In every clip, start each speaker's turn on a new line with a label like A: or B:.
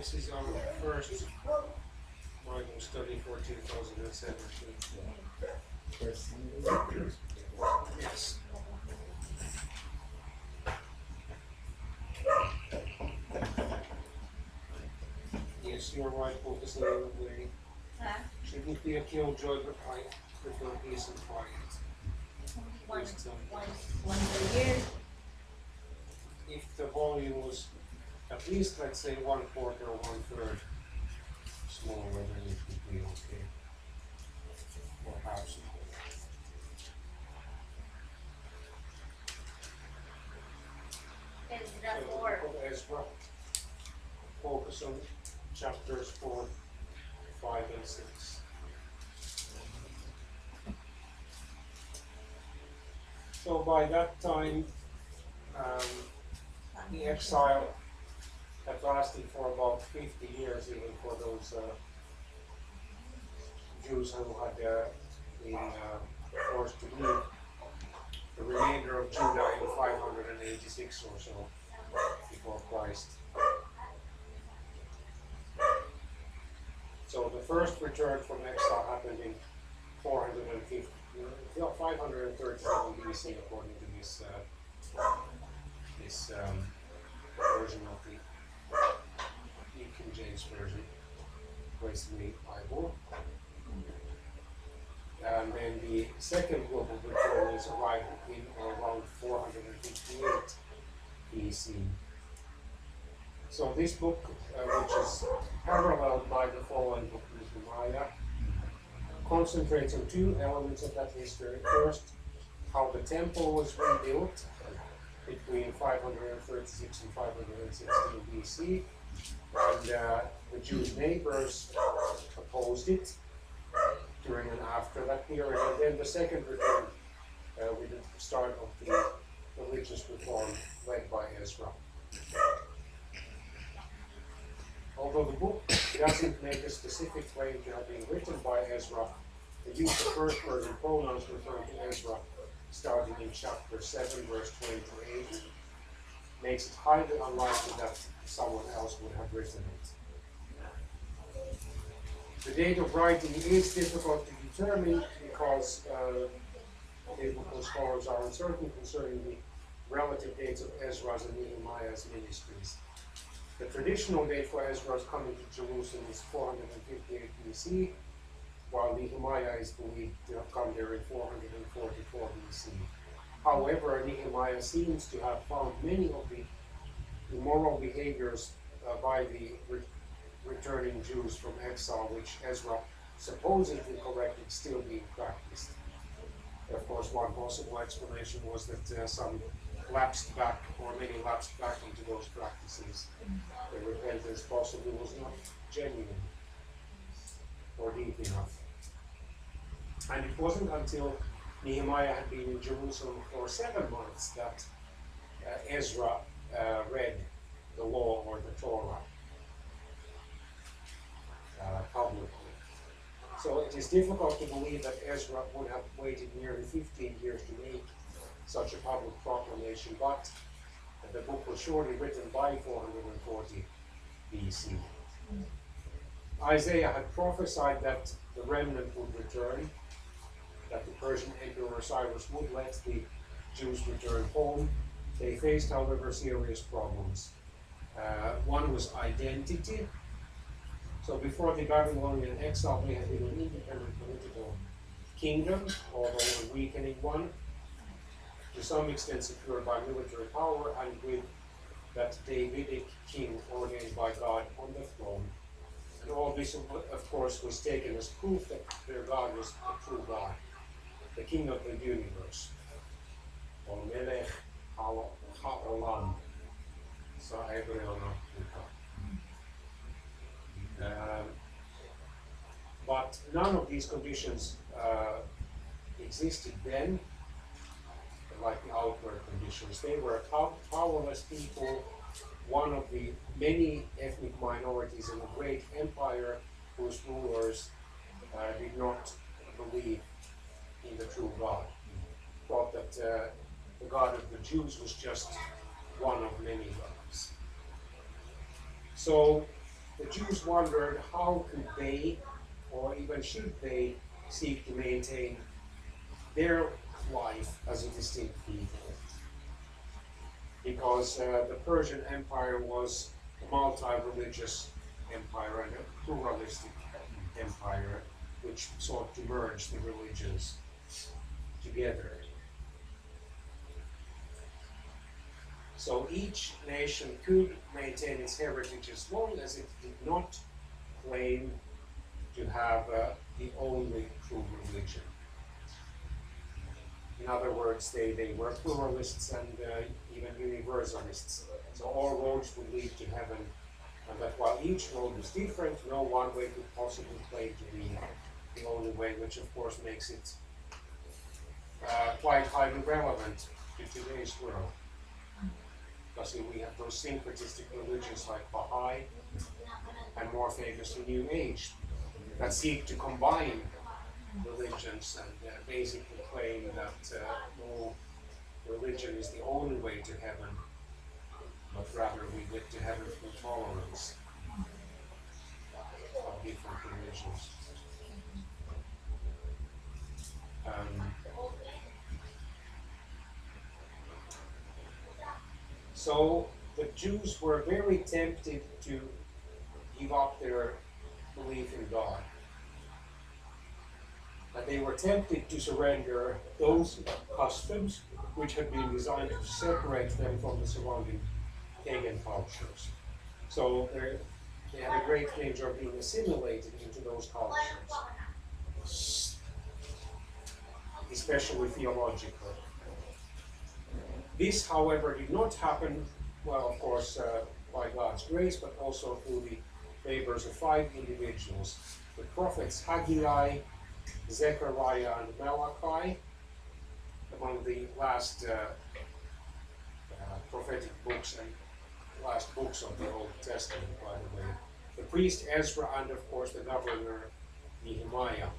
A: This is our first Bible study for 2017. Yes. Yes, you're right, focus a little way. Shouldn't be a killjoy, but I prefer peace and quiet.
B: One per year.
A: If the volume was at least, let's say, 1/4 or 1/3 smaller, then it would be okay. Or half smaller.
B: Ezra
A: So the
B: 4.
A: book of Ezra, focus on chapters 4, 5, and 6. So by that time, the exile had lasted for about 50 years, even for those Jews who had been forced to leave. The remainder of Judah in 586 or so before Christ. So the first return from exile happened in 537 BC, according to this version of the New King James Version, Wesley Bible. And then the second global return is arrived in around 458 BC. So this book, which is paralleled by the following book, Nehemiah, concentrates on two elements of that history. First, how the temple was rebuilt between 536 and 516 BC, and the Jews' neighbors opposed it during and after that period. And then the second return with the start of the religious reform led by Ezra. Although the book doesn't make a specific claim to have been written by Ezra, the use of first-person pronouns referring to Ezra, starting in chapter 7, verse 28, makes it highly unlikely that someone else would have written it. The date of writing is difficult to determine because biblical scholars are uncertain concerning the relative dates of Ezra's and Nehemiah's ministries. The traditional date for Ezra's coming to Jerusalem is 458 BC, while Nehemiah is believed to have come there in 444 BC. However, Nehemiah seems to have found many of the immoral behaviors by the returning Jews from exile, which Ezra supposedly corrected, still being practiced. Of course, one possible explanation was that some lapsed back, or many lapsed back into those practices. The repentance possibly was not genuine or deep enough. And it wasn't until Nehemiah had been in Jerusalem for 7 months that Ezra read the law or the Torah publicly. So it is difficult to believe that Ezra would have waited nearly 15 years to make such a public proclamation, but the book was surely written by 440 BC. Isaiah had prophesied that the remnant would return, that the Persian Emperor Cyrus would let the Jews return home. They faced, however, serious problems. One was identity. So before the Babylonian exile, they had been an independent political kingdom, although a weakening one, to some extent secured by military power, and with that Davidic king ordained by God on the throne. And all this, of course, was taken as proof that their God was the true God, the king of the universe. Or Melech HaOlam, Sa'ebreona. But none of these conditions existed then, like the outward conditions. They were powerless people, one of the many ethnic minorities in a great empire whose rulers did not believe in the true God. Thought that the God of the Jews was just one of many gods. So the Jews wondered how could they, or even should they, seek to maintain their life as a distinct people. Because the Persian Empire was a multi-religious empire and a pluralistic empire which sought to merge the religions together. So each nation could maintain its heritage as long as it did not claim to have the only true religion. In other words, they were pluralists and even universalists. So all roads would lead to heaven, and that while each road was different, no one way could possibly claim to be the only way, which of course makes it quite highly relevant to today's world. Because we have those syncretistic religions like Baha'i and more famously New Age that seek to combine religions and basically claim that no religion is the only way to heaven, but rather we get to heaven through tolerance of different religions. So the Jews were very tempted to give up their belief in God. And they were tempted to surrender those customs which had been designed to separate them from the surrounding pagan cultures. So they had a great danger of being assimilated into those cultures, especially theologically. This, however, did not happen, well, of course, by God's grace, but also through the labors of 5 individuals, the prophets Haggai, Zechariah, and Malachi, among the last prophetic books and last books of the Old Testament, by the way. The priest Ezra and, of course, the governor Nehemiah.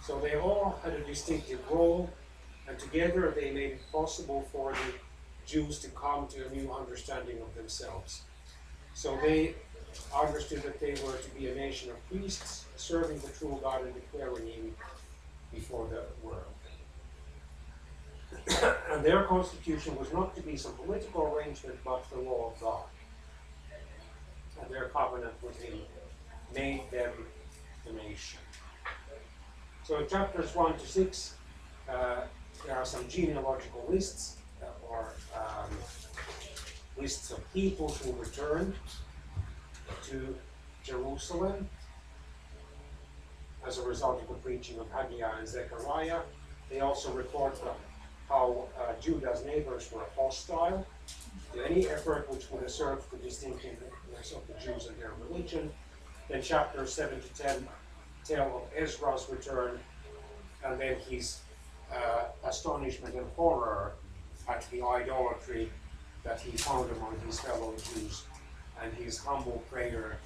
A: So they all had a distinctive role, and together they made it possible for the Jews to come to a new understanding of themselves. So they understood that they were to be a nation of priests, serving the true God and declaring Him before the world. And their constitution was not to be some political arrangement, but the law of God. And their covenant with Him made them the nation. So in chapters 1 to 6, there are some genealogical lists, or lists of people who returned to Jerusalem as a result of the preaching of Haggai and Zechariah. They also report how Judah's neighbors were hostile to any effort which would assert the distinctiveness of the Jews and their religion. Then chapters 7 to 10 tell of Ezra's return, and then his astonishment and horror at the idolatry that he found among his fellow Jews, and his humble prayer,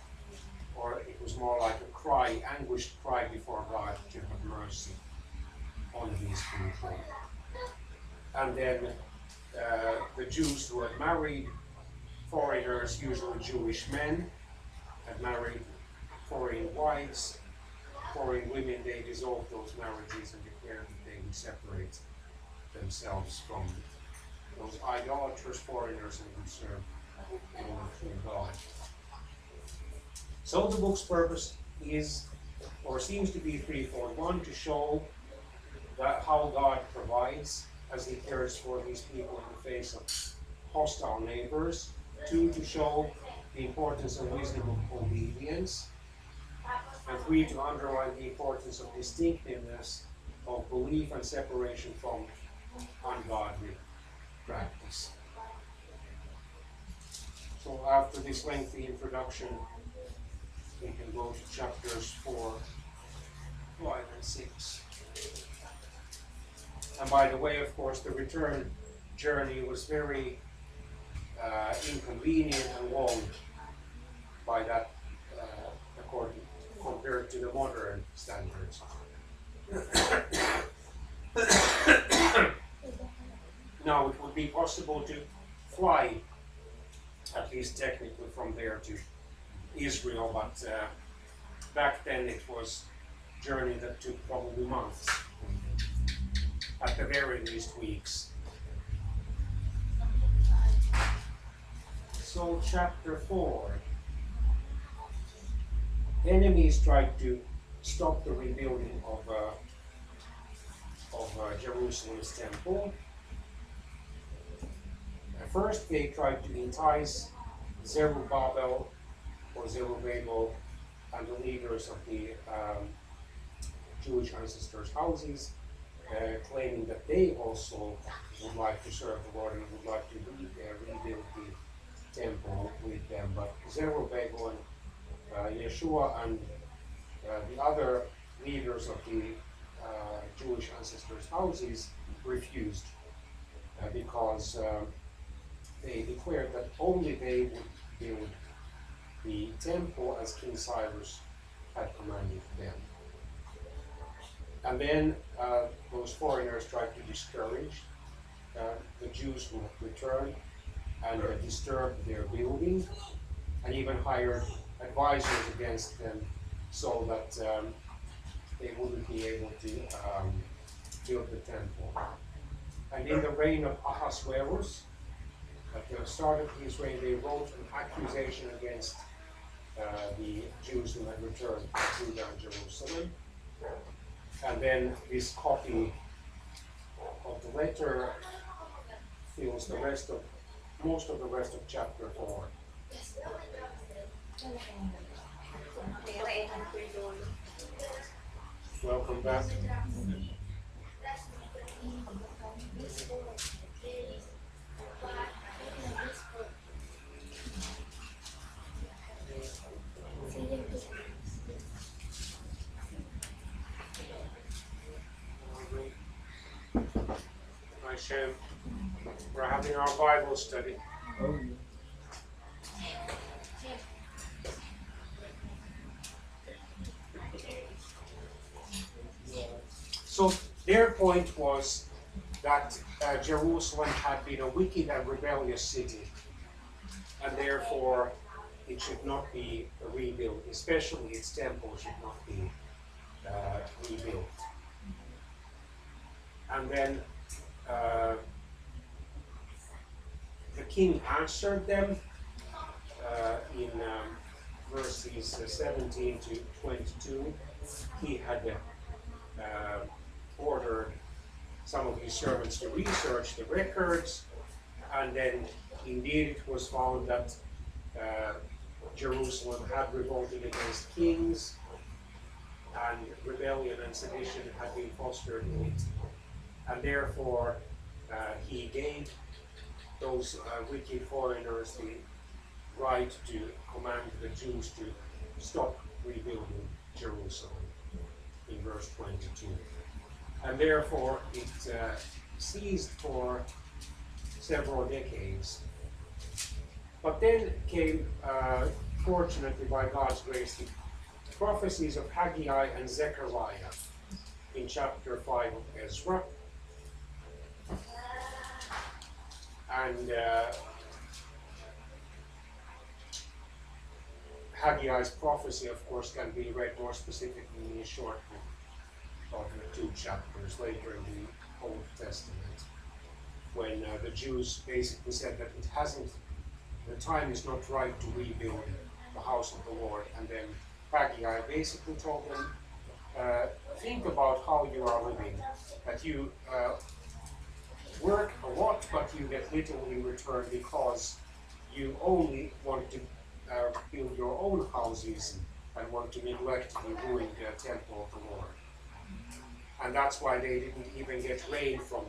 A: or it was more like a cry, anguished cry before God to have mercy on these people. And then the Jews who had married foreigners, usually Jewish men, had married foreign wives, foreign women, they dissolved those marriages and declared that they would separate themselves from those idolatrous foreigners and would serve the only true God. So the book's purpose is, or seems to be, threefold. One, to show that how God provides as He cares for these people in the face of hostile neighbors. 2, to show the importance and wisdom of obedience. And 3, to underline the importance of distinctiveness of belief and separation from ungodly practice. So after this lengthy introduction, we can go to chapters 4, 5, and 6. And by the way, of course, the return journey was very inconvenient and long by that, compared to the modern standards. Now, it would be possible to fly, at least technically, from there to Israel, but back then it was a journey that took probably months, at the very least weeks. So chapter 4. Enemies tried to stop the rebuilding of Jerusalem's temple. First, they tried to entice Zerubbabel and the leaders of the Jewish ancestors' houses, claiming that they also would like to serve the Lord and would like to rebuild the temple with them. But Zerubbabel and Yeshua and the other leaders of the Jewish ancestors' houses refused because they declared that only they would build the temple as King Cyrus had commanded them. And then those foreigners tried to discourage the Jews who returned and disturbed their building, and even hired advisors against them so that they wouldn't be able to build the temple. And in the reign of Ahasuerus, at the start of his reign, they wrote an accusation against the Jews who had returned to Judah and Jerusalem. And then this copy of the letter fills most of the rest of chapter 4. Welcome back. Hi Shem. We're having our Bible study. So their point was that Jerusalem had been a wicked and rebellious city, and therefore it should not be rebuilt, especially its temple should not be rebuilt. And then the king answered them in verses 17 to 22. He had ordered some of his servants to research the records, and then indeed it was found that Jerusalem had revolted against kings, and rebellion and sedition had been fostered in it. And therefore he gave those wicked foreigners the right to command the Jews to stop rebuilding Jerusalem in verse 22. And therefore it ceased for several decades. But then came, fortunately by God's grace, the prophecies of Haggai and Zechariah in chapter 5 of Ezra. And Haggai's prophecy, of course, can be read more specifically in a short book of 2 chapters later in the Old Testament, when the Jews basically said that the time is not right to rebuild the house of the Lord. And then Haggai basically told them, think about how you are living, that you work a lot, but you get little in return because you only want to build your own houses and want to neglect the ruined temple of the Lord. And that's why they didn't even get rain from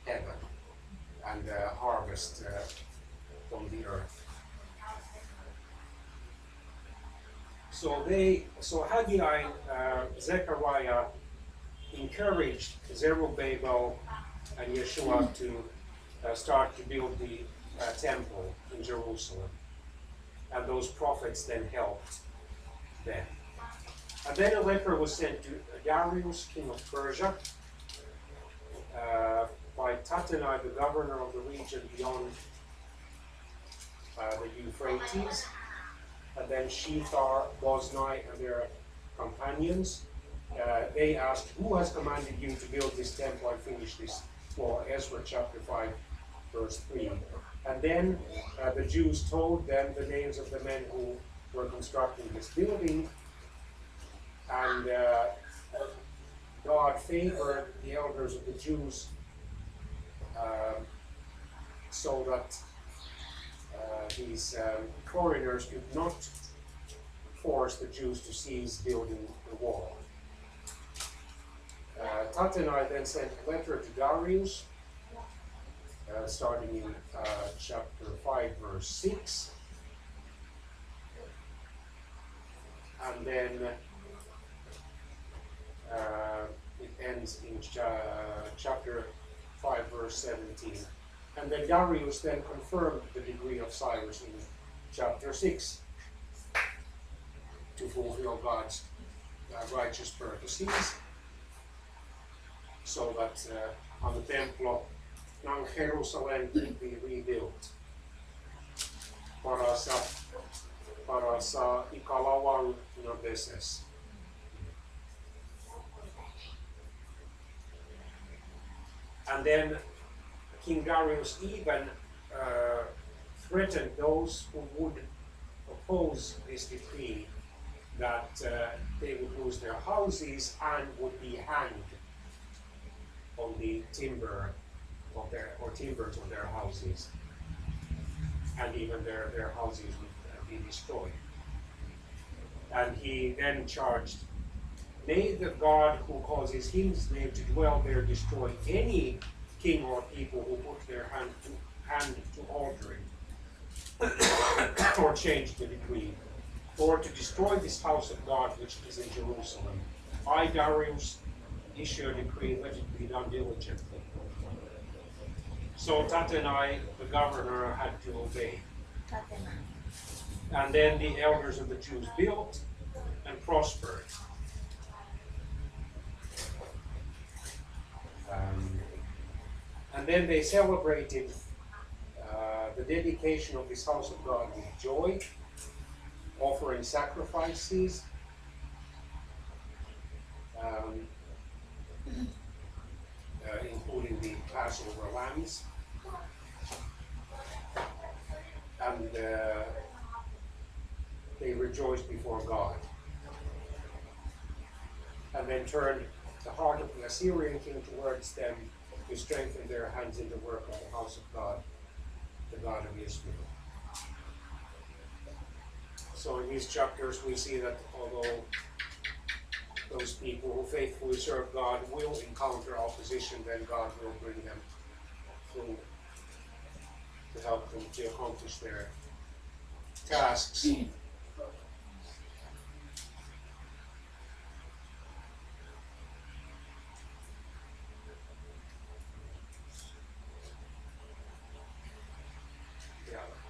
A: heaven and harvest from the earth. So Haggai and Zechariah encouraged Zerubbabel and Yeshua to start to build the temple in Jerusalem. And those prophets then helped them. And then a letter was sent to Darius, king of Persia, by Tattenai, the governor of the region beyond the Euphrates. and then Shethar, Boznai, and their companions. They asked, who has commanded you to build this temple and finish this wall? Ezra chapter 5, verse 3. And then the Jews told them the names of the men who were constructing this building, and God favored the elders of the Jews so that these foreigners could not force the Jews to cease building the wall. Tattenai then sent a letter to Darius, starting in chapter 5, verse 6. And then it ends in chapter 5, verse 17. And then Darius then confirmed the decree of Cyrus in chapter 6 to fulfill God's righteous purposes, so that on the temple ng Jerusalem could be rebuilt para sa ikalawang na beses. And then King Darius even threatened those who would oppose this decree that they would lose their houses and would be hanged on the timber of timbers of their houses, and even their houses would be destroyed. And he then charged, may the God who causes his name to dwell there destroy any king or people who put their hand to alter it or change the decree, or to destroy this house of God which is in Jerusalem. I, Darius, issue a decree, let it be done diligently. So Tattenai, the governor, had to obey. And then the elders of the Jews built and prospered. And then they celebrated the dedication of this house of God with joy, offering sacrifices, including the Passover lambs, and they rejoiced before God. And then turned the heart of the Assyrian king towards them to strengthen their hands in the work of the house of God, the God of Israel. So in these chapters we see that although those people who faithfully serve God will encounter opposition, then God will bring them through to help them to accomplish their tasks.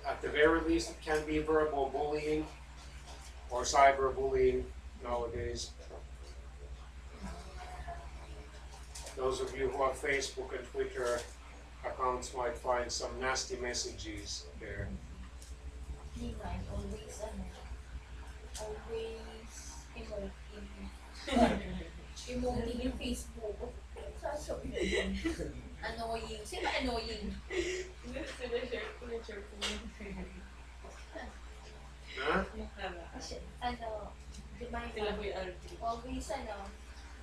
A: At the very least, it can be verbal bullying or cyberbullying nowadays. Those of you who have Facebook and Twitter accounts might find some nasty messages there.
B: Emoting yung Facebook. Annoying. Sino annoying?
A: Huh?
B: Ano, di ba always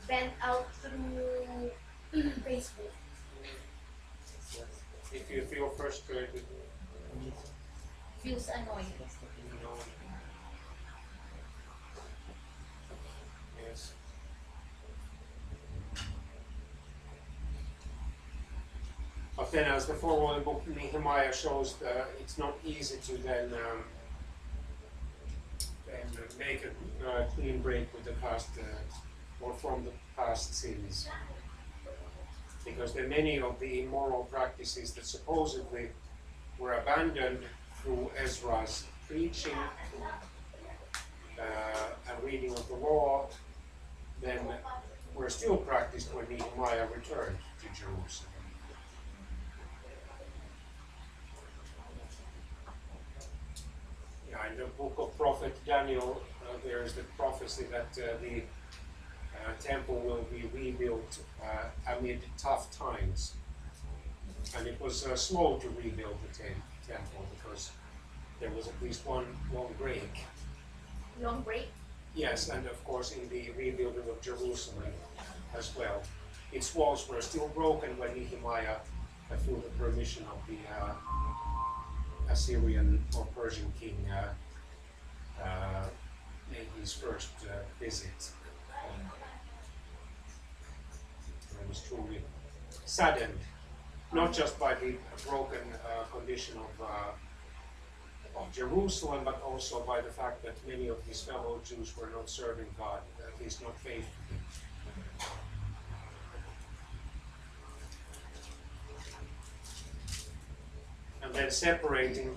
B: vent out through Facebook.
A: If you feel frustrated,
B: Feels annoying.
A: Yes. But then, as the following book Nehemiah shows, it's not easy to then make a clean break with the past or from the past sins, because there are many of the immoral practices that supposedly were abandoned through Ezra's preaching and reading of the law, then were still practiced when Nehemiah returned to Jerusalem. in the book of prophet Daniel, there is the prophecy that the temple will be rebuilt amid tough times. And it was slow to rebuild the temple because there was at least one long break.
B: Long break?
A: Yes, and of course in the rebuilding of Jerusalem as well. Its walls were still broken when Nehemiah, through the permission of the Assyrian or Persian king, made his first visit. I was truly saddened, not just by the broken condition of Jerusalem, but also by the fact that many of his fellow Jews were not serving God, at least not faithfully. And then separating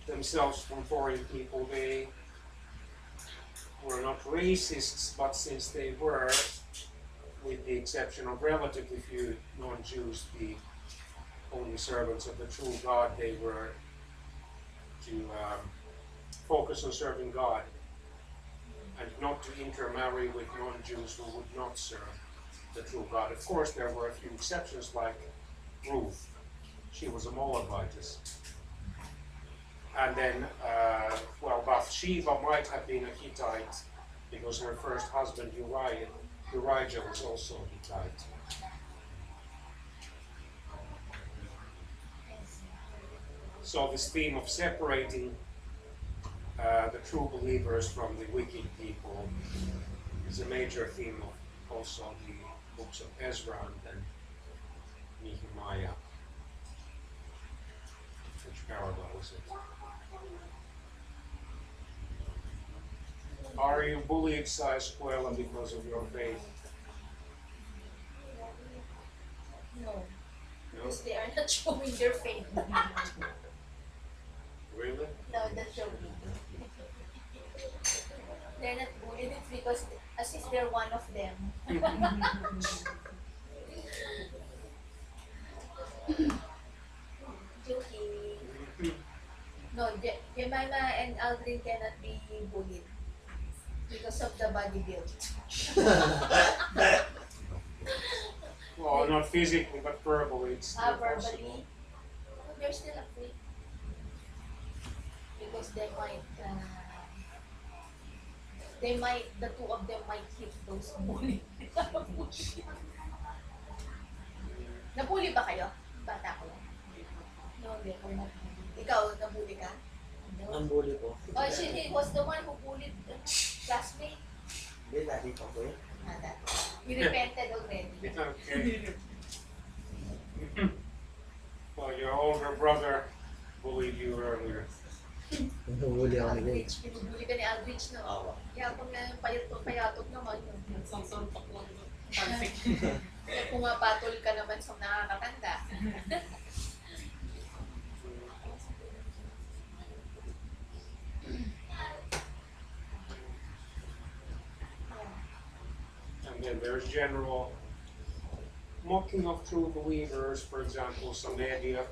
A: themselves from foreign people, they were not racists, but since they were, with the exception of relatively few non-Jews, the only servants of the true God, they were to focus on serving God and not to intermarry with non-Jews who would not serve the true God. Of course, there were a few exceptions like Ruth. She was a Moabitess. And then, Bathsheba might have been a Hittite because her first husband, Urijah, was also a Hittite. So this theme of separating the true believers from the wicked people is a major theme of also the books of Ezra and Nehemiah, which parallels it. Are you bullied, Sa Escuela, because of your faith?
B: No. Because they are not showing their faith.
A: Really?
B: No, that's showing. They're not bullied, it's because as if they're one of them. Joking. No, Jemima and Aldrin cannot be bullied because of the body build.
A: Well, not physically, but verbally. It's still
B: Verbally,
A: possible.
B: they're still afraid. Because the two of them might hit those bullies. Nabully ba kayo? Bata ko lang. No, hindi ako nabully. Ikaw, nabully ka? No.
C: Ang bully po.
B: Oh, he was the one who bullied the classmate.
C: Hindi, lagi pa po yun.
B: He repented already.
A: Okay. Well, your older brother bullied you earlier.
C: Nahuli ako nila.
B: Aldrich, pinubuli ka ni Aldrich, no?
C: Oo.
B: Yapang na yung payatog naman yun.
D: Sangsangpak lang.
B: Kaya pumapatol ka naman sa nakakatanda.
A: And then there's general mocking of true believers, for example, some media,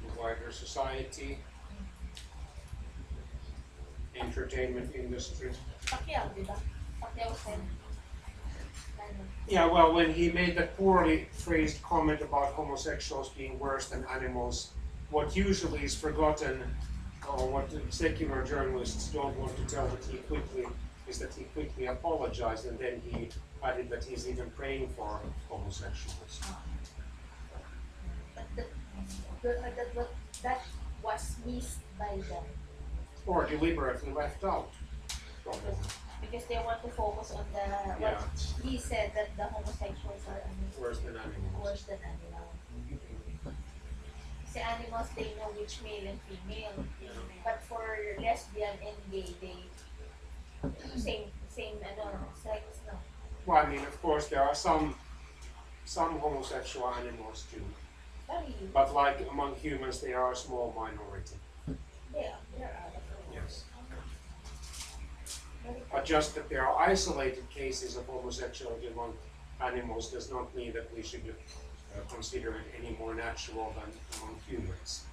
A: the wider society, entertainment industry.
B: Pacquiao, di ba? Pacquiao said.
A: Yeah, well, when he made that poorly phrased comment about homosexuals being worse than animals, what usually is forgotten, or what the secular journalists don't want to tell that he quickly, is that he quickly apologized and then he added that he's even praying for homosexuals.
B: But that was missed by them.
A: Or deliberately left out.
B: Because they want to focus on what he said, that the homosexuals are
A: Worse than animals.
B: worse than animals. Kasi animals, they know which male and female. But for lesbian and gay, they same sex, no.
A: Well, I mean, of course, there are some homosexual animals too.
B: Very,
A: But like among humans, they are a small minority.
B: there are.
A: Yes.
B: Very
A: But just that there are isolated cases of homosexuality among animals does not mean that we should consider it any more natural than among humans.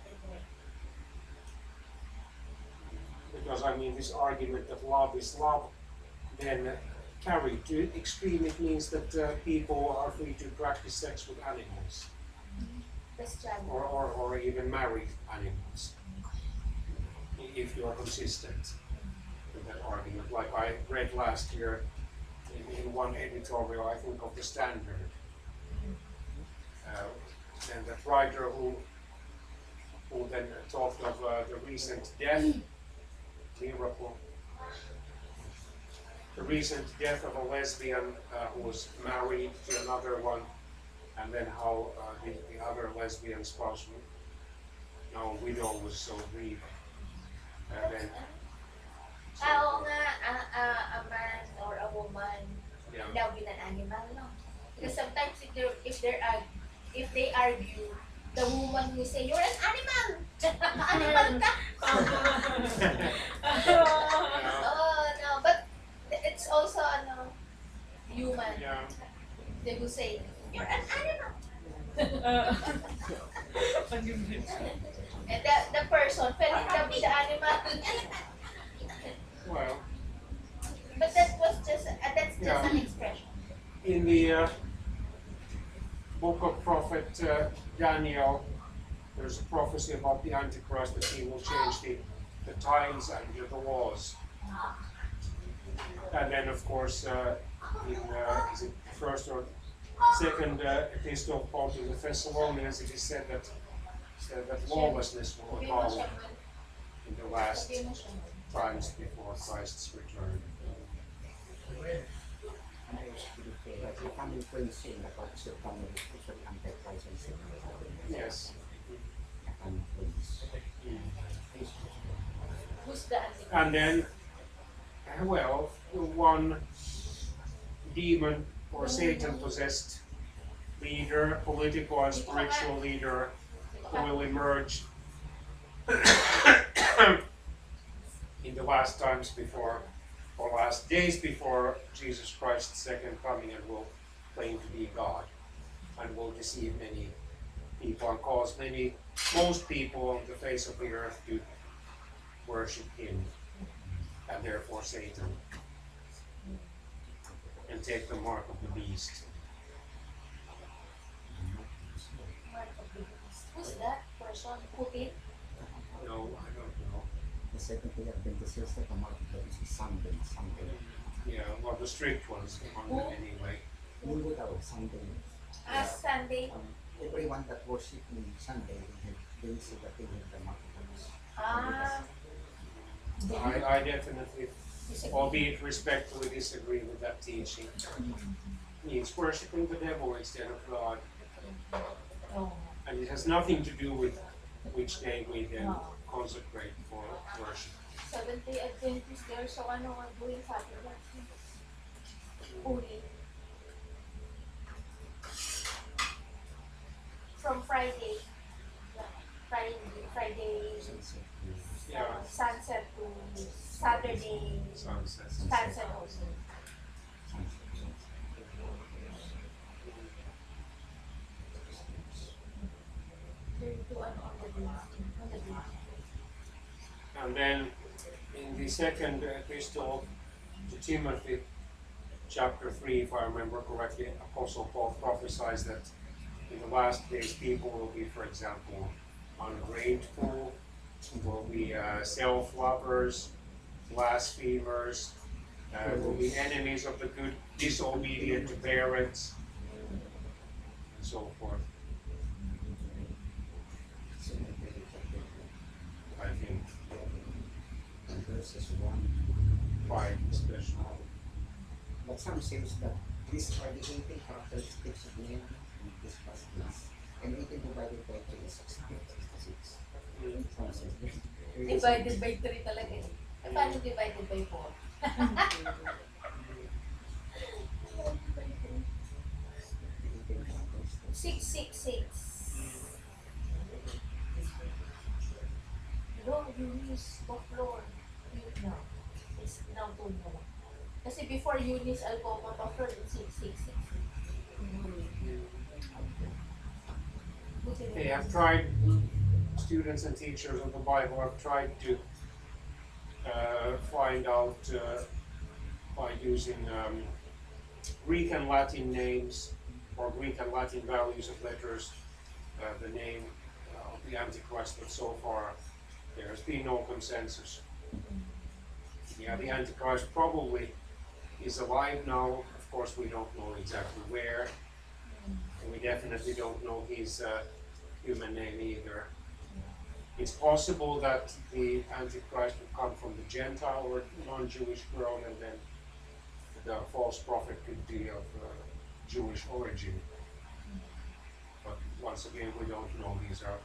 A: because I mean this argument that love is love, then carried to extreme, it means that people are free to practice sex with animals,
B: Bestiality.
A: or even marry animals, if you are consistent with that argument. Like I read last year in one editorial, I think of the Standard, and that writer who then talked of the recent death miracle, the recent death of a lesbian who was married to another one, and then how the other lesbian spouse, no, widow, was so grieved. Then,
B: Oo nga, a man or a woman
A: yeah,
B: love with an animal, no? Because sometimes if they argue, the woman will say, "You're an animal! Animal ka!" Oh, no, but it's also human.
A: yeah,
B: They will say, "You're an animal!" And the person fell in love with the animal.
A: well,
B: But that's just
A: Yeah.
B: an expression.
A: in the book of prophet Daniel, there's a prophecy about the Antichrist that he will change the times and the laws. And then, of course, in is it first or second epistle of Paul to the Thessalonians, it is said that lawlessness will abound in the last times before Christ's return.
C: The coming prince in the purpose of coming to the Antichrist and Satan.
A: Yes.
C: The coming prince.
B: Who's the animal?
A: And then, well, one demon or Satan possessed leader, political and spiritual leader, who will emerge in the last times before, or last days before Jesus Christ's second coming, and will claim to be God, and will deceive many people and cause most people on the face of the earth to worship him, and therefore Satan, and take the mark of the beast.
B: Who's that person? Putin?
A: No, I don't know.
C: The Seventh-day Adventist says that the mark of the beast is Sunday.
A: Yeah, well, the strict ones among them anyway.
C: Linggo daw, Sunday.
B: Sunday.
C: Everyone that worship in Sunday, they say that they have the mark of the beast.
A: I definitely, albeit respectfully, disagree with that teaching. It's worshiping the devil instead of God,
B: Oh.
A: and it has nothing to do with which day we then consecrate for worship.
B: Seventh-day Adventist, they're so doing Saturday. Uli. From Friday. Friday
A: Yeah,
B: sunset to Saturday
A: sunset.
B: sunset also. To on the beach.
A: And then in the second epistle to Timothy, chapter 3, if I remember correctly, Apostle Paul prophesies that in the last days people will be, for example, ungrateful, will be self-lovers, blasphemers, will be enemies of the good, disobedient to parents, and so forth. I think
C: Verses 1.
A: 5 especially.
C: But some says that these are the 18 characteristics of men in this past days. And 18 divided by 3 is 66. Some says this.
B: Divided by 3 talaga eh. Eh, paano divided by 4? Six, six, six. No, Eunice, Baflor. Yun na. It's now 2 na lang. Kasi before Eunice, Alcoma, Baflor, it's 6, 6, 6. Buti
A: Hey,
B: na.
A: I've tried, students and teachers of the Bible have tried to find out by using Greek and Latin names or Greek and Latin values of letters, the name of the Antichrist, but so far there has been no consensus. Yeah, the Antichrist probably is alive now. Of course, we don't know exactly where, and we definitely don't know his human name either. It's possible that the Antichrist would come from the Gentile or non-Jewish world, and then the false prophet could be of Jewish origin. But once again, we don't know. These are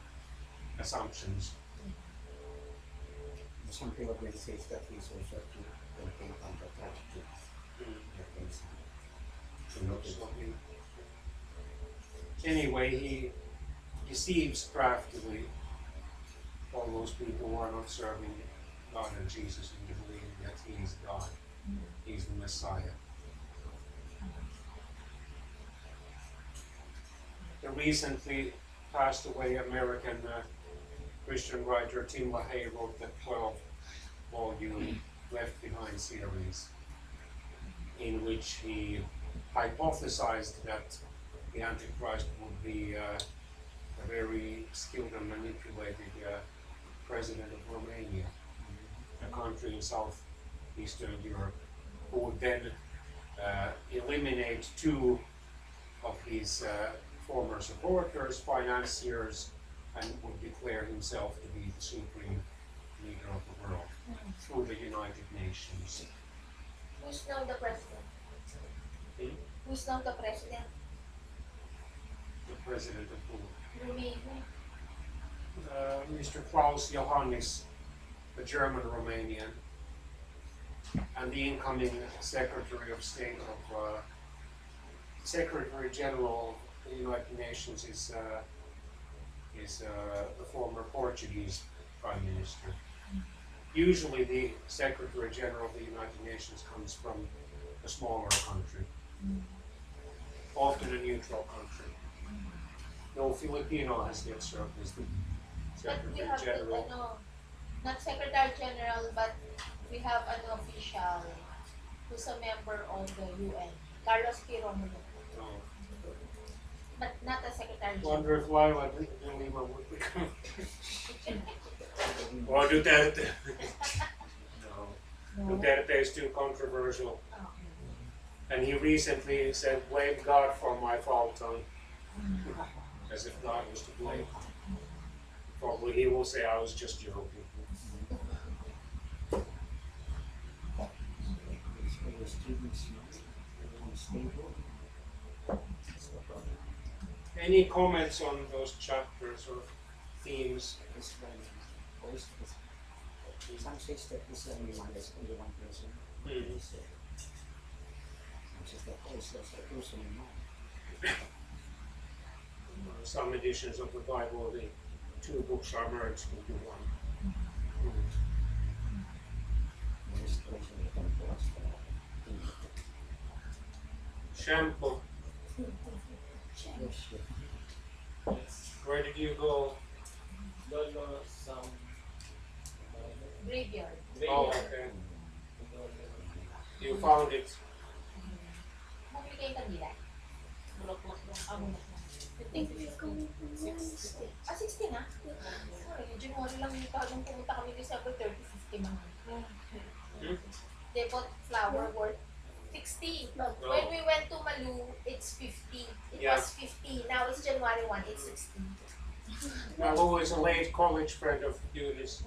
A: assumptions.
C: Some people will say that he's also a Jew, when came from the church Jew.
A: Anyway, he deceives craftily all those people who are not serving God and Jesus and believing that He is God, He's the Messiah. The recently passed away American Christian writer Tim LaHaye wrote the 12-volume Left Behind series, in which he hypothesized that the Antichrist would be a very skilled and manipulated president of Romania, a country in southeastern Europe, who would then eliminate two of his former supporters, financiers, and would declare himself to be the supreme leader of the world through the United Nations.
B: Who's now the president?
A: Hmm?
B: Who's now the president?
A: The president of who?
B: Romania.
A: Mr. Klaus Johannes, the German Romanian, and the incoming Secretary of State of Secretary General of the United Nations is the former Portuguese Prime Minister. Usually the Secretary General of the United Nations comes from a smaller country, often a neutral country. No Filipino has yet served as the
B: But we
A: Secretary
B: have
A: General.
B: not Secretary General, but we have an official who's a member of the UN, Carlos P. Romulo,
A: No.
B: but not a Secretary General.
A: Wonder if Lila de Lima would become. Or Duterte. No. Duterte is too controversial.
B: Oh.
A: And he recently said, blame God for my fault, as if God was to blame. Probably he will say, I was just joking. Any comments on those chapters or themes?
C: Some says that this is only one person.
A: Mhm.
C: Some says that there's a person in mind.
A: Some editions of the Bible, the two books are merged into one. Shampoo, where did you go?
B: Graveyard.
A: Oh, okay. You found it.
B: Bumili kayo kanila. Bulok-bulok lang. Ah, bulok lang. 60. Ah, 60 na? Sorry, January lang yung tagang pumunta kami December 30, 50 mga. They bought flower worth 60. When we went to Malu, it's 50. It
A: Yeah.
B: was 50. Now it's January 1, it's 60.
A: Malu is a late college friend of Eunice.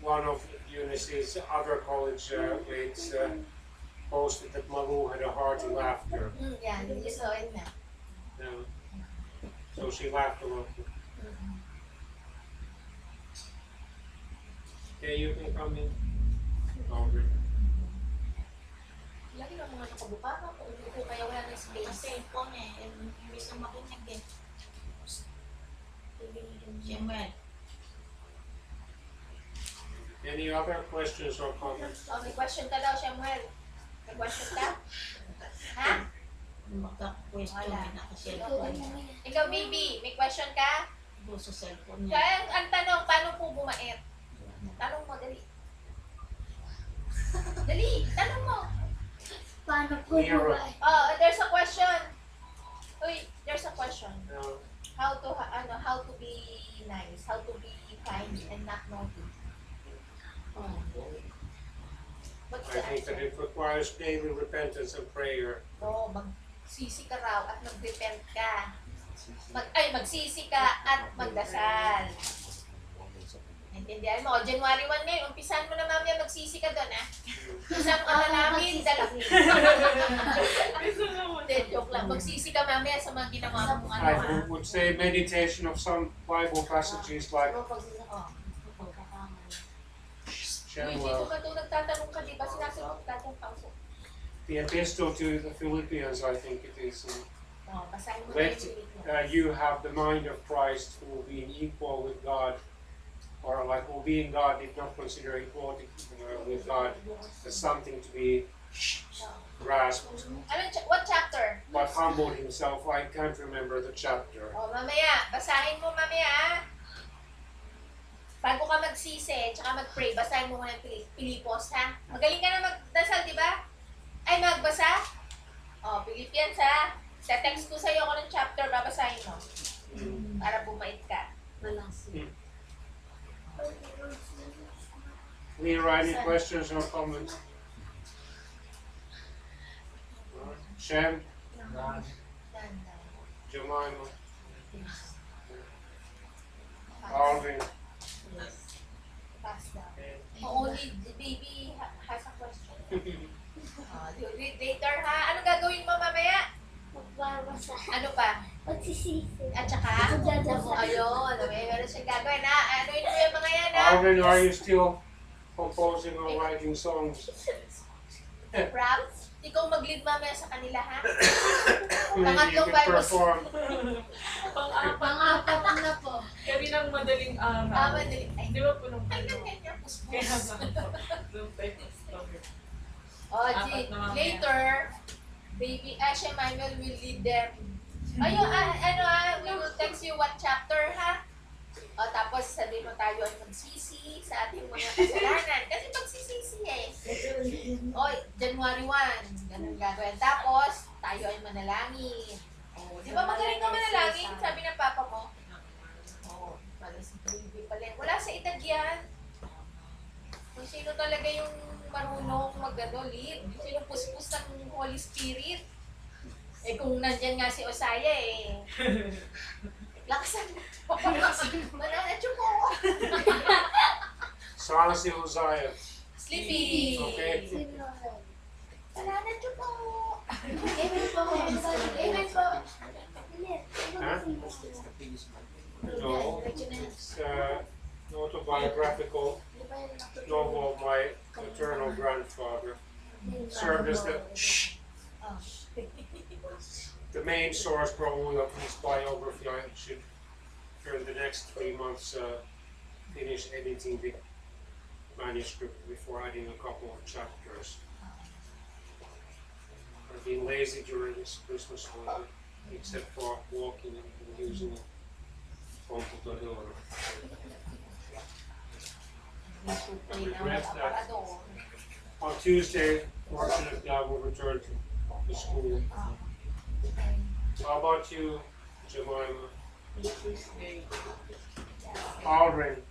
A: One of Eunice's other college mates posted that Malu had a hearty laughter.
B: Yeah, you saw it na.
A: So she laughed a lot. Okay, you can come in. Audrey.
B: Lagi ng mga nakabuka ka, kaya wala na space.
D: Kasi phone imbis na makinig eh. Siyempre,
A: Any other questions or comments?
B: Oh, may question ka daw, Samuel. May question ka? Ha?
D: magka-question
B: Wala.
D: na kasi ako
B: Ikaw, baby, may question ka?
D: po sa cellphone niya.
B: Kaya ang tanong, paano po bumait?
E: paano po
A: Nero.
B: There's a question. Uy, there's a question.
A: No.
B: How to be nice, how to be kind and not naughty. What's
A: I
B: the
A: think that
B: answer?
A: it requires daily repentance and prayer.
B: Oo, magsisi ka raw at mag-repent ka. Magsisi ka at magdasal. Naintindihan mo? January 1 ngayon, umpisan mo na mamaya, magsisi ka doon, ha? Isang ka na namin, dala. Hindi, joke lang. Magsisi ka mamaya sa mga ginawa mong ano, ha?
A: I would say meditation of some Bible passages like
B: Uy, dito ka doon nagtatanong ka, di ba? Sinasagot ka dyan, pauso.
A: the epistle to the Philippians, I think it is.
B: Basahin mo na
A: Let
B: yung
A: you have the mind of Christ, who being equal with God, or like who being God did not consider equality with God as something to be grasped,
B: What chapter?
A: but humbled himself. I can't remember the chapter.
B: Mamaya. Basahin mo mamaya, ha? Bago ka magsisi, tsaka mag-pray, basahin mo muna yung Pilipos, ha? Magaling ka na magdasal, di ba? Ay, magbasa? Philippians, ha? Sa text ko sa'yo ako ng chapter, babasahin mo. Para bumait ka.
A: Leroy, any questions or comments? Shem, Jemima, Alvin.
B: Pass down. Only the baby has a question. You read later, ha? Ano gagawin mo mamaya?
E: Magbabasa.
B: Ano pa?
E: Magsisisi.
B: At saka?
E: Magdadasal.
B: Ayun, meron siyang gagawin, ha? Ano yun mo yung mga yan, ha?
A: Alvin, are you still composing or writing songs?
B: Raps? Ikaw mag-lead mamaya sa kanila, ha?
A: Maybe you
B: Pangatlong
A: can
B: Bible
A: perform.
D: Pang-apat na po.
F: Kami ng madaling araw.
B: Madali. Ay,
F: Di ba po nung
B: ay,
F: ano?
B: ganyan, puspos.
F: Kaya nga po. Nung type of story.
B: G,
F: Apat na mamaya.
B: later, baby Asha Manuel will lead them. Ayun, we will text you what chapter, ha? Tapos sabihin mo tayo ay magsisi sa ating mga kasalanan. Kasi magsisisi eh. January 1, ganun gagawin. Tapos, tayo ay manalangin. Di ba magaling ka manalangin? Sabi ng papa mo. Pala si baby pala. Wala sa edad yan. Kung sino talaga yung marunong lead. Sino puspus ng Holy Spirit. Kung nandyan nga si Osaya lakasan mo. Mananadyo ko.
A: Sana si Uzziah.
B: Sleepy.
A: Okay.
B: Mananadyo ko.
E: Amen po. Amen po.
A: Huh? No, it's an autobiographical novel of my maternal grandfather. Served as the main source probably of his biography. I should, during the next 3 months, finish editing the manuscript before adding a couple of chapters. I've been lazy during this Christmas holiday, except for walking and using a computador. I regret that. On Tuesday, fortunately, I will return to school. How about you, Jemima?
F: Tuesday.
A: Aldrin,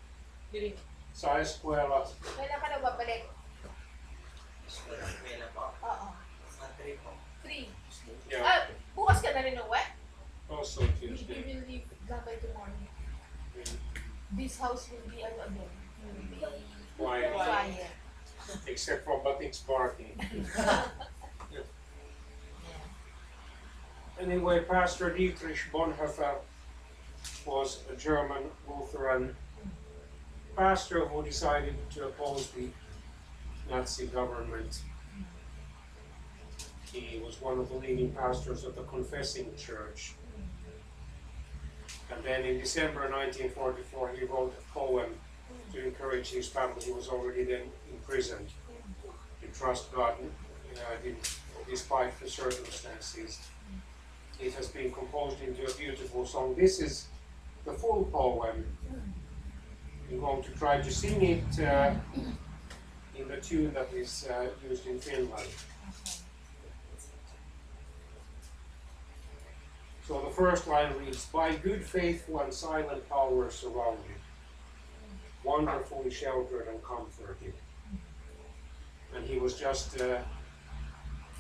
F: Hindi.
A: sa eskwela.
B: Kailan ka na babalik? Oo. 3.
A: Yeah,
B: Bukas ka na rin uwi?
A: also
B: We
A: Tuesday.
B: will leave by tomorrow. This house will be again. Will be
A: Quiet,
B: quiet.
A: except for Batik's barking. Anyway, Pastor Dietrich Bonhoeffer was a German Lutheran pastor who decided to oppose the Nazi government. He was one of the leading pastors of the Confessing Church. And then in December 1944, he wrote a poem to encourage his family, who was already then imprisoned, to trust God despite the circumstances. It has been composed into a beautiful song. This is the full poem. I'm going to try to sing it in the tune that is used in Finland. So the first line reads, by good, faithful, and silent power surrounded, wonderfully sheltered and comforted. And he was just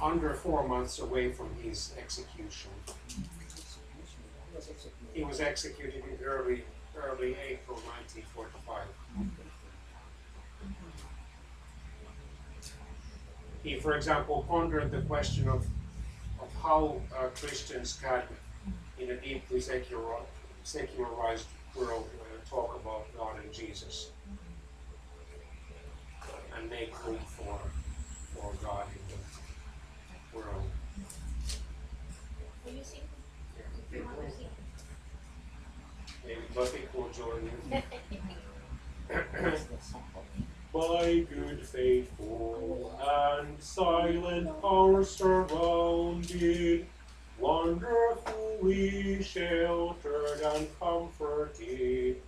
A: under 4 months away from his execution. He was executed in early April 1945. He, for example, pondered the question of how Christians can, in a deeply secularized world, talk about God and Jesus and make room for God in the world.
B: Will you sing?
A: Yeah.
B: You want to sing?
A: Maybe Buffy will join you.
C: That's the song.
A: By good, faithful, and silent power surrounded, wonderfully sheltered and comforted,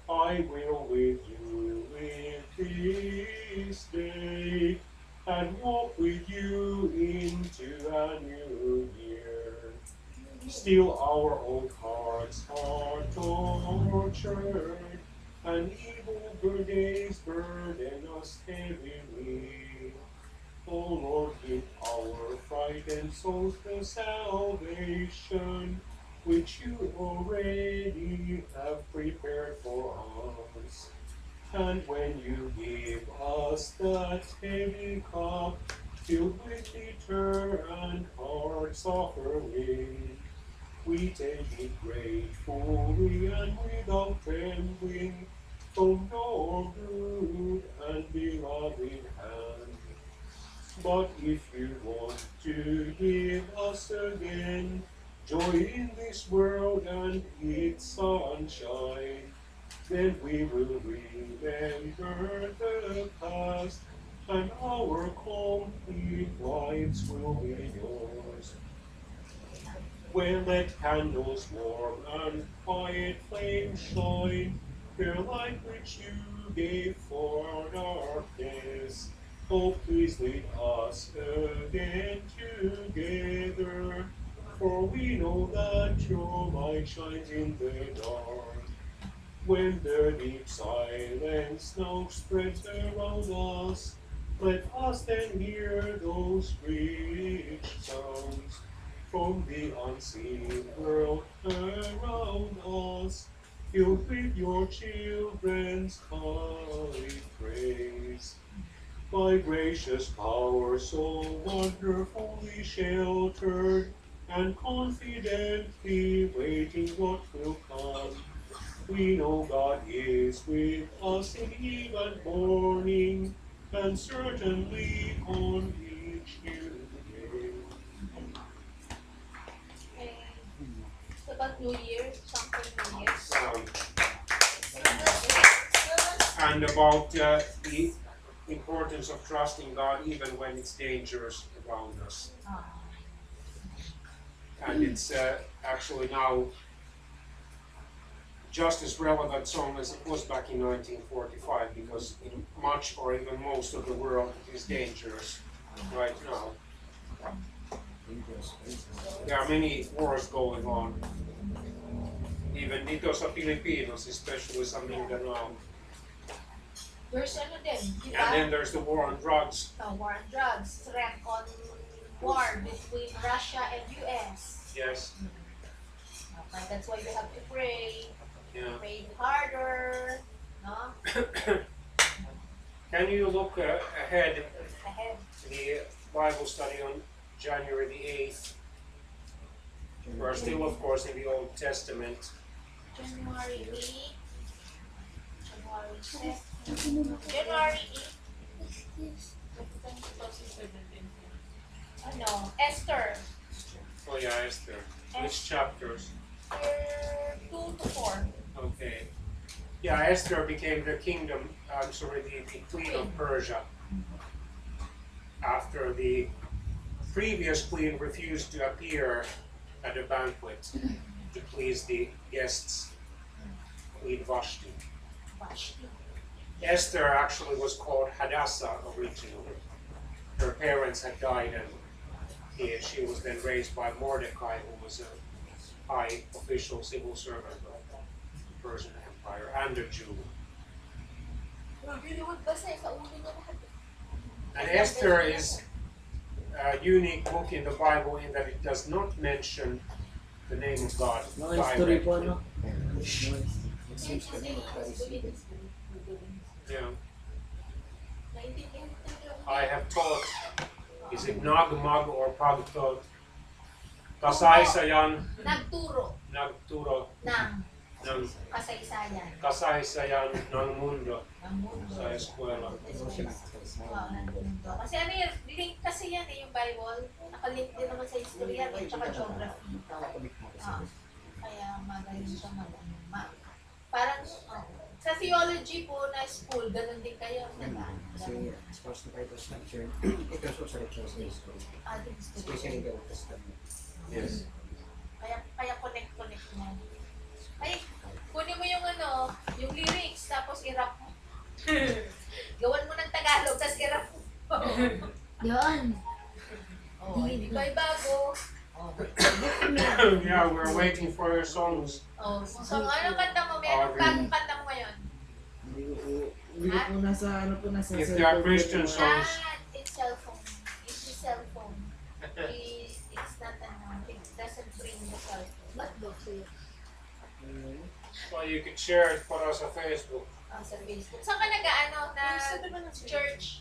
A: I will with you live this day, and walk with you into a new year. Still our old hearts are tortured, and evil days burden us heavily. O Lord, give our frightened souls the salvation which you already have prepared for us. And when you give us that heavy cup filled with bitter and hard suffering, we take it gratefully and without trembling from your good and beloved hand. But if you want to give us again joy in this world and its sunshine, then we will remember the past, and our complete lives will be yours. Where let candles warm and quiet flames shine, their light which you gave for our darkness. Oh, please lead us again together, for we know that your light shines in the dark. When the deep silence now spreads around us, let us then hear those rich sounds from the unseen world around us, filled with your children's holy praise. By gracious power so wonderfully sheltered, and confidently waiting what will come, we know God is with us in eve and morning, and certainly on each new day.
B: It's about New Year, something New Year's.
A: And about the importance of trusting God even when it's dangerous around us. And it's actually now just as relevant song as it was back in 1945, because in much or even most of the world it is dangerous right now. There are many wars going on, even dito sa Pilipinas, especially sa Mindanao.
B: There's ano din, di
A: And then
B: ba?
A: there's the war on drugs.
B: War on drugs, threat on war between Russia and US.
A: Yes.
B: Okay, that's why we have to pray.
A: Yeah.
B: Pray harder, no?
A: Can you look ahead
B: Ahead.
A: to the Bible study on January the 8th? We're still, of course, in the Old Testament.
B: January 8th. January 10th. January 8th.
F: 2017.
B: Ano? Esther.
A: Oh yeah, Esther. Which chapters?
B: 2 to 4.
A: Okay. Yeah, Esther became the the queen of Persia after the previous queen refused to appear at the banquet to please the guests, Queen Vashti.
B: Vashti.
A: Esther actually was called Hadassah originally. Her parents had died, and she was then raised by Mordecai, who was a high official civil servant of the Persian Empire and a Jew.
B: Hindi magbasa eh, sa ulo niya lahat.
A: And Esther is a unique book in the Bible in that it does not mention the name of God
G: Mga history po,
A: directly.
G: no?
C: It seems to be very simple.
A: Yeah.
B: Naintindihan ko talaga.
A: I have taught, is it Nagmag or Pagtod? Kasaysayan,
B: Nagturo
A: nagturo
B: ng
A: ng
B: kasaysayan
A: kasaysayan ng mundo
B: ng mundo.
A: sa eskwela.
C: Ano siya nakakaisa?
B: Oo, ng mundo. Kasi ano yun, link kasi yan eh, yung Bible. Nakalink din naman sa history yan, at saka geography.
C: Nakakamit mo kasi.
B: Ah, kaya magaling siya parang, sa theology po na school, ganun din kayo, diba?
C: Kasi as far as the Bible is concerned, it also refers to history.
B: Ating history.
C: Especially the Old Testament.
A: Yes.
B: Kaya connect na. Ay, kunin mo yung ano, yung lyrics, tapos i-rap mo. Gawan mo ng Tagalog, tapos i-rap mo.
E: Yun.
B: Oh, hindi ko ay bago.
A: Yeah, we're waiting for your songs.
B: Oh, so anong kanta mo? May anong bagong kanta mo ngayon?
G: Hindi ko po nasa, ano po, nasa
A: If they are
G: cellphone
A: Christian
G: ko po.
A: songs.
B: It's cellphone. It's the cellphone. It's not it doesn't bring the cellphone.
E: Ba't ba siya?
A: So you could share it for us on Facebook.
B: Sa Facebook. Saan ka nag-ano na church?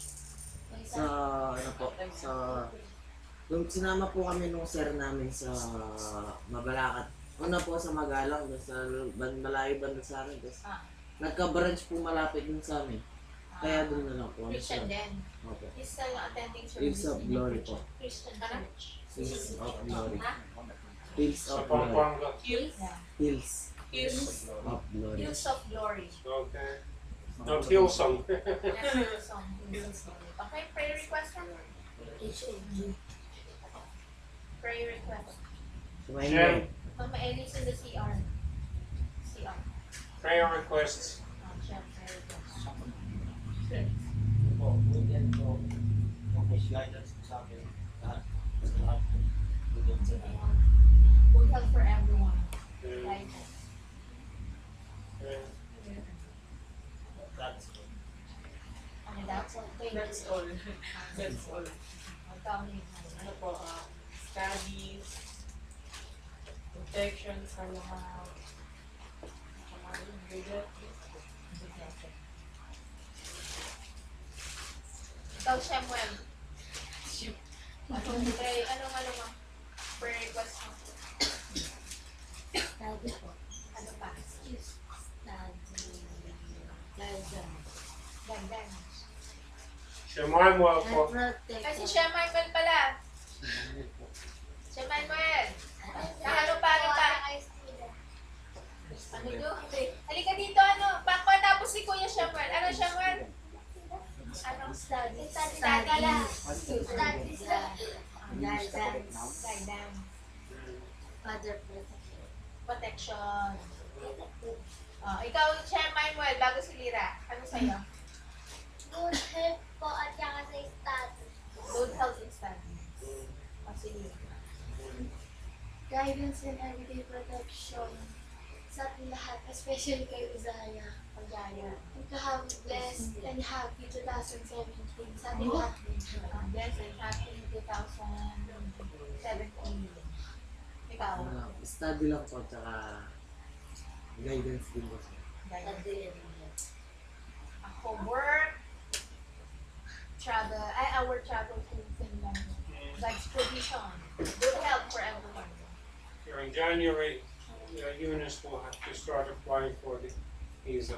G: Sa, ano po, sa... Nung sinama po kami nung sir namin sa Mabalacat. Una po sa Magalang, doon sa malayo banda sa amin. Tapos nagka-branch po malapit dun sa amin. Kaya doon na lang po.
B: Christian din.
G: Opo.
B: He's attending service.
G: Hills of Glory po.
B: Christian church.
G: Hills of Glory.
B: Ha?
G: Hills
A: Sa
G: of Glory.
A: Pampanga.
F: Hills.
B: Yeah.
G: Hills
F: Hills.
G: of Glory.
B: Hills of Glory.
A: Okay. Not Hillsong.
B: National song. Hills of Glory. Okay, prayer request na. Prayer request.
G: Sumayin
A: Jen.
G: mo.
B: Mama Ellie's in the CR. CR.
A: Prayer requests.
B: Siya, prayer request.
H: po, bigyan po ng guidance sa akin lahat sa lahat po. Bigyan sa akin.
B: Good health for everyone.
A: Uh,
B: Right.
H: That's it.
B: Ano daw? Okay.
F: That's all. That's all.
B: Magkaunin.
F: Ano po, studies, protection sa lahat. Budget.
B: Ikaw, Shemuel. Anong prayer request mo?
E: Sabi po.
B: Ano pa?
E: Excuse. Sabi. Guidance.
B: Gagdan.
A: Shemuel po.
E: Protect.
B: Kasi siya Manuel pala. Siya Manuel. Ano pa? Ano yun? Halika dito, ano? Tapos si Kuya Shemuel. Ano Shemuel? Ano?
E: Study.
B: Study.
E: Study.
B: Guidance. Guidance.
E: Father protection.
B: Protection. Ikaw, Siya Manuel, bago si Lira. Ano sa'yo?
E: Good health po at saka sa study.
B: Good health and study. Si Lira.
E: Guidance and everyday protection sa ating lahat, especially kay Uzaya.
B: Pagaya.
E: To have blessed and happy 2017 sa ating lahat.
B: Blessed and happy 2017. Ikaw.
G: Study lang po, tsaka guidance din po.
B: Guidance. Ako, work, travel, our travel to Finland. God's provision. Good health for everyone.
A: In January, Eunice will have to start applying for the visa.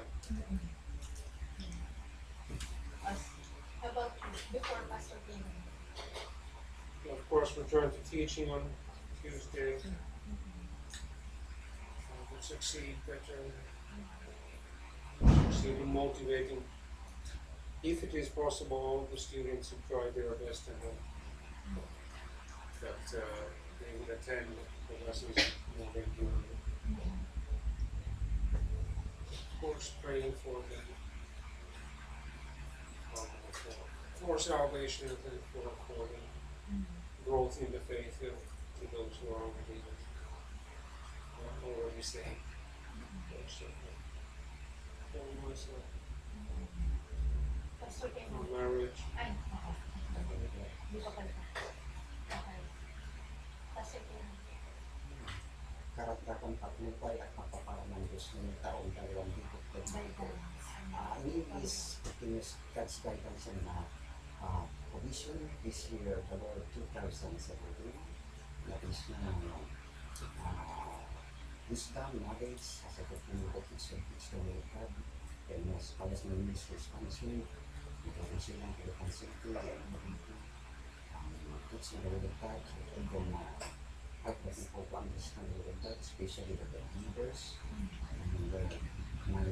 B: How about you, before Pastor Kim?
A: Of course, return to teaching on Tuesday. To succeed better. Succeed in motivating. If it is possible, all the students to try their best and hope that they would attend the lessons more regularly. Of course, praying for them. For salvation and for the growth in the faith to those who are unbelievers. already saying.
B: Pastor kayo mo.
A: Marriage.
B: Ay, oo. Hindi pa pala. Okay. Pastor kayo mo.
C: Karagdagang patnubay at mapapala ng Diyos ng taong 2024. In English, continuous God's guidance and provision this year, the Lord 2017, that is wisdom, knowledge, as a technical teacher, teach the way of God, and as well as my ministry's function, the provision of the concept, teaching the way of God, and then help the people to understand the way of God, especially the leaders, and my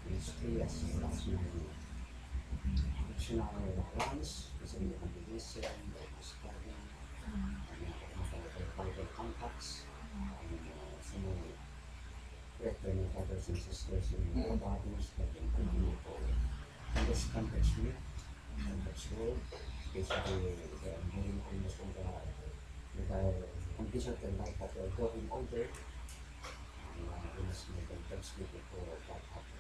C: ministry as well as my missionary plans, especially the congregation, the study, and Bible contacts, and some brethren and brothers and sisters in the bodies that can continue to understand the truth and the world, especially the ongoing almost on the condition of their life that they're growing older, and we must make them thanksgiving for what happened.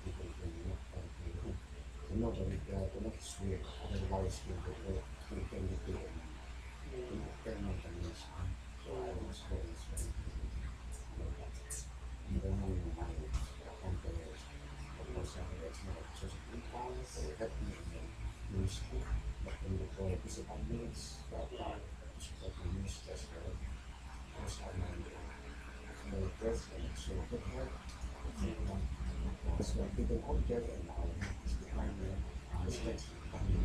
C: People will not to know that the next week, otherwise we can be in eternal damnation. So I was very and then my emperor, of course, it's not just income, so help me in the ministry, but in the physical needs, that we use just for course my birth and so good health. As well, getting older and now is behind me, strength behind me,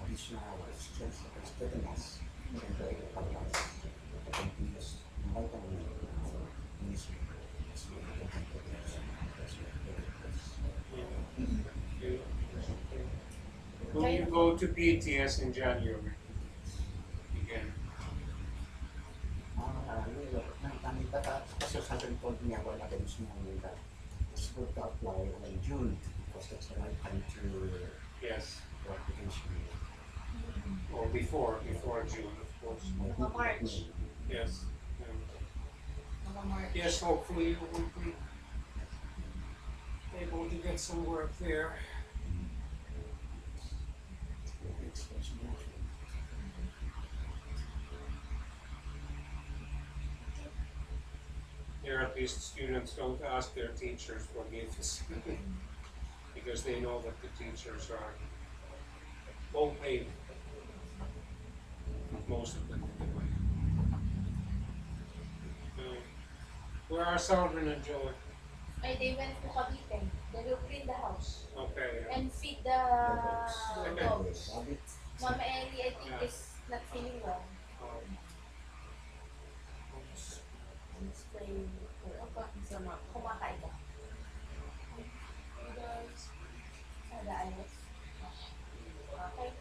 C: additional strength that is getting us in the balance. The continuous vital ministry.
A: Will you go to PTS in January? Again.
C: Kasi sabi ko niya wala ka gusto mo nila. It's good to apply in June because that's the right time to
A: Yes.
C: for application.
A: Or before June, of course.
B: Mga March.
A: Yes.
B: Mga March.
A: Yes, hopefully you will be able to get some work there. Here at least students don't ask their teachers for gifts because they know that the teachers are well paid. Most of them anyway. Where are Salvin and Joey?
B: Ay, they went to Cavite. They will clean the house
A: Okay.
B: and feed the dogs. Mama Ellie, I think, is not feeling well. Let's pray for
F: Sama.
B: kumakain ka. You guys, ada ayos. Okay.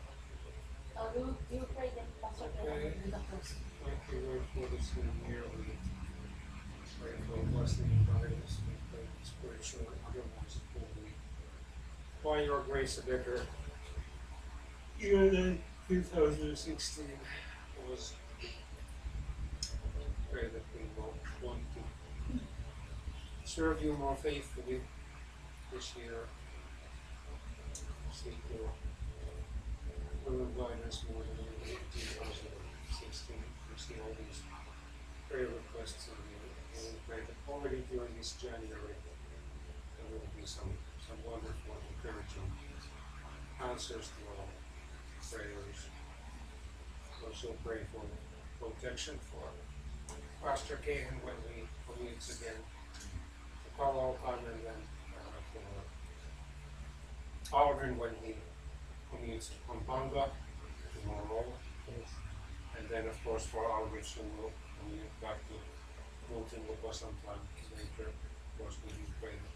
B: You pray that Pastor Kevin will do the closing.
A: Thank you, Lord, for this new year. We pray for blessing and guidance. We pray for spiritual and otherwise holy. By your grace, a better year than 2016 was. Pray that we will want to serve you more faithfully this year. Seek your will and guidance more than in 2016. We see all these prayer requests in here. And we pray that already during this January there will be some wonderful, encouraging answers to our prayers. Also pray for protection for Pastor Cahan when we meet again. To Carl Alpan and then for Alvin when he commutes to Pampanga tomorrow. And then of course for Aldrich who will commute back to Milton Lupa sometime later. Of course we do pray that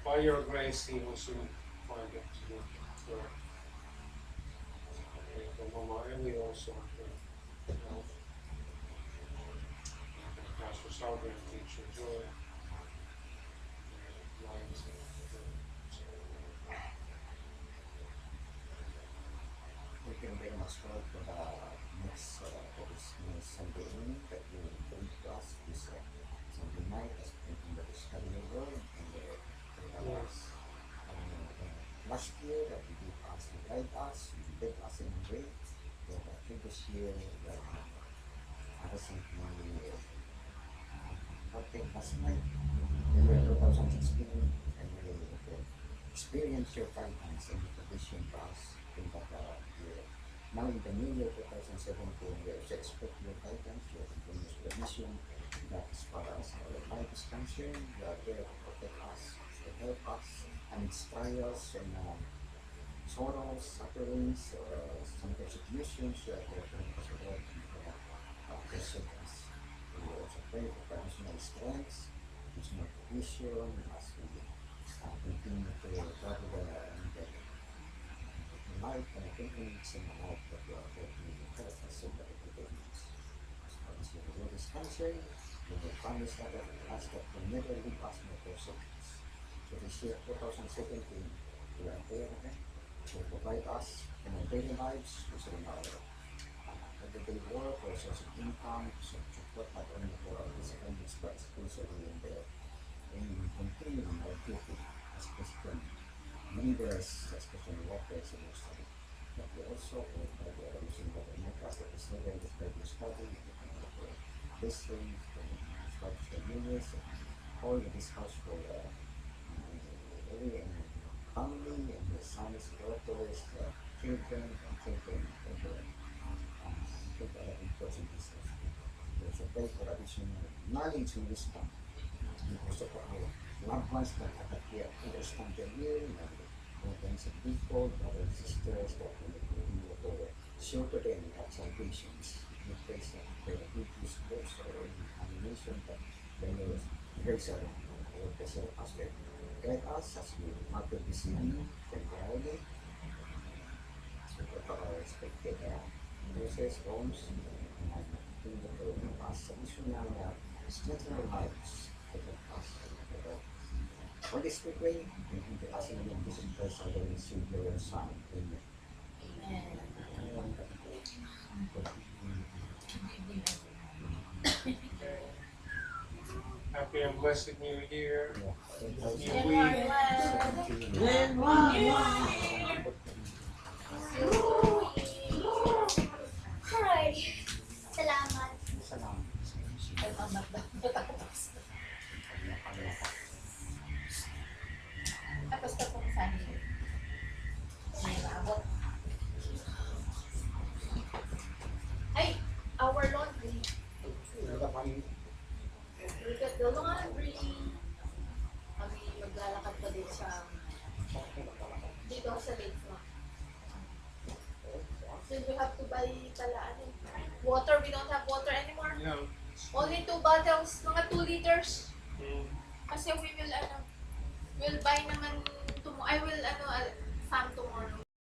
A: by your grace he will soon find it to do work. Pray for Mama Ellie also and her health. Pastor Salve and Teacher Joy. Lives
C: We can very much for the friends, that is Sunday evening that you will bring to us this Sunday night as in the study room and
A: Yes.
C: last year that you did us to guide us, you led us in a way that I think this year that I recently last night, the year 2016, and we experience your guidance and provision for us in that year. Now in the new year 2017, we also expect your guidance, your continuous provision, that as far as our life is concerned, you are there to protect us, to help us amidst trials and sorrows, sufferings, some persecutions, you are there to help us avoid and forsake us. We also pray for additional strength, additional provision as we continue to travel the life and things in the life that you are working in the help us in the epidemics. As far as your word is concerned, you will promise that us that will never leave us nor forsake us. So this year 2017, we are there again to provide us in our daily lives, which in our everyday work or source of income, so support not only for our physical needs but especially in continuing our duty as Christian leaders, especially workers in our study. But we also provide the reason that we make us that is never in this Bible study, listening, start the news, all in this house for every family and the sons, daughters, children, and children, and important business. We also pray for additional knowledge and wisdom. And also for our loved ones that are here understand their will and brothers and people, brothers and sisters that we continue to show to them that salvations. We pray that they will be used also in animation that they will grace our preserve us there. Guide us as we market this evening temporarily. So for our respected nurses, homes, and in the past additional strengthen our lives to help us. Holy Spirit, pray in the us in the name of Jesus Christ, our Lord and Savior, your Son. Amen.
A: Happy and blessed New Year.
C: Yeah.
A: New week.
G: Then,
E: Hi! Salamat.
C: Salamat.
B: Salamat daw. Tapos ka pong saan may labot. Ay, our laundry. Look at the laundry. Kami maglalakad pa din sa dito sa lakefront. So we have to buy pala water. We don't have water anymore.
A: Yeah.
B: Only 2 bottles, mga 2 liters.
A: Mm.
B: Kasi we will we'll buy naman tomorrow. I will some tomorrow.